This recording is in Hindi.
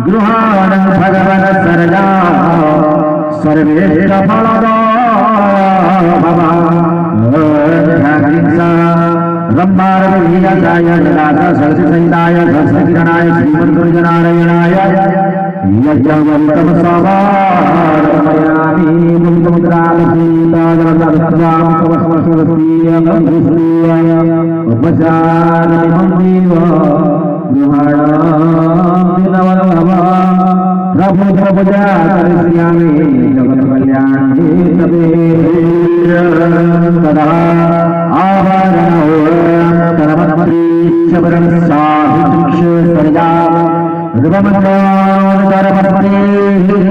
गृहाण भगवन सर्जा सर्वेश्वर फलदा रम्भारविहीयाय जलासा सरसिसहिताय सरसकिरणाय श्रीमन्सुरजनारायणाय यज्ञवन्तम सवारमयामि मुक्तमुद्रालसीताजलसत्त्वां कवस्वस्वस्तीयं उपचारमिमं प्रभु प्रभुजा करिष्यामि जगत् कल्याणे तवे सदा आवाहनो परमत्री शबरं साहित्य सर्जा रूपमन्दार परमत्री